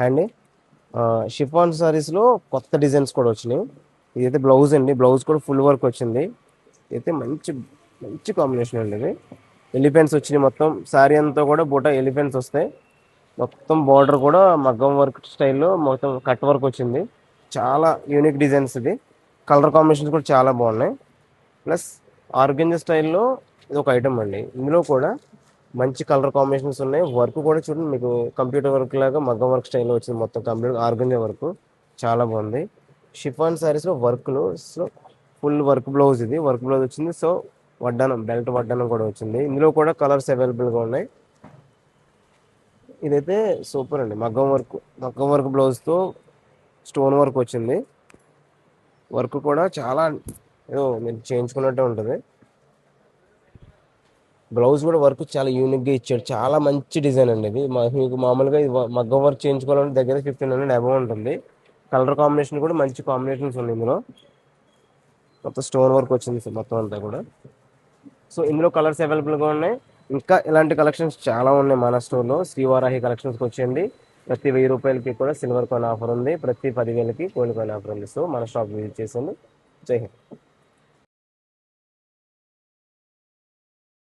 అండి షిఫాన్ సారీస్లో కొత్త డిజైన్స్ కూడా వచ్చినాయి. ఇదైతే బ్లౌజ్ అండి, బ్లౌజ్ కూడా ఫుల్ వర్క్ వచ్చింది. అయితే మంచి మంచి కాంబినేషన్ అండి ఇది. ఎలిఫెంట్స్ వచ్చినాయి, మొత్తం శారీ అంతా కూడా బూట ఎలిఫెంట్స్ వస్తాయి. మొత్తం బార్డర్ కూడా మగ్గం వర్క్ స్టైల్లో మొత్తం కట్ వర్క్ వచ్చింది. చాలా యూనిక్ డిజైన్స్ ఇది. కలర్ కాంబినేషన్స్ కూడా చాలా బాగున్నాయి. ప్లస్ ఆర్గెంజా స్టైల్లో ఇది ఒక ఐటమ్ అండి. ఇందులో కూడా మంచి కలర్ కాంబినేషన్స్ ఉన్నాయి. వర్క్ కూడా చూడండి, మీకు కంప్యూటర్ వర్క్ లాగా మగ్గం వర్క్ స్టైల్లో వచ్చింది. మొత్తం కంప్లీట్ ఆర్గెంజా వర్క్ చాలా బాగుంది. షిఫాన్ శారీస్లో వర్క్లు సో ఫుల్ వర్క్ బ్లౌజ్, ఇది వర్క్ బ్లౌజ్ వచ్చింది. సో వడ్డానం, బెల్ట్ వడ్డానం కూడా వచ్చింది. ఇందులో కూడా కలర్స్ అవైలబుల్గా ఉన్నాయి. ఇదైతే సూపర్ అండి, మగ్గం వర్క్ బ్లౌజ్తో స్టోన్ వర్క్ వచ్చింది. వర్క్ కూడా చాలా ఏదో మీరు చేయించుకున్నట్టే ఉంటుంది. బ్లౌజ్ కూడా వర్క్ చాలా యూనిక్గా ఇచ్చాడు. చాలా మంచి డిజైన్ అండి ఇది. మీకు మామూలుగా ఇది మగ్గం వర్క్ చేయించుకోవాలంటే దగ్గర 1500 అబవ్ ఉంటుంది. కలర్ కాంబినేషన్ కూడా మంచి కాంబినేషన్స్ ఉన్నాయి ఇందులో. మొత్తం స్టోన్ వర్క్ వచ్చింది మొత్తం అంతా కూడా. సో ఇందులో కలర్స్ అవైలబుల్గా ఉన్నాయి. ఇంకా ఇలాంటి కలెక్షన్స్ చాలా ఉన్నాయి మన స్టోర్లో. శ్రీవారాహి కలెక్షన్స్కి వచ్చేయండి. ప్రతి 1000 రూపాయలకి కూడా సిల్వర్ కాయిన్ ఆఫర్ ఉంది, ప్రతి 10,000కి గోల్డ్ కాయిన్ ఆఫర్ ఉంది. సో మన షాప్ విజిట్ చేసేయండి. జై హింద్.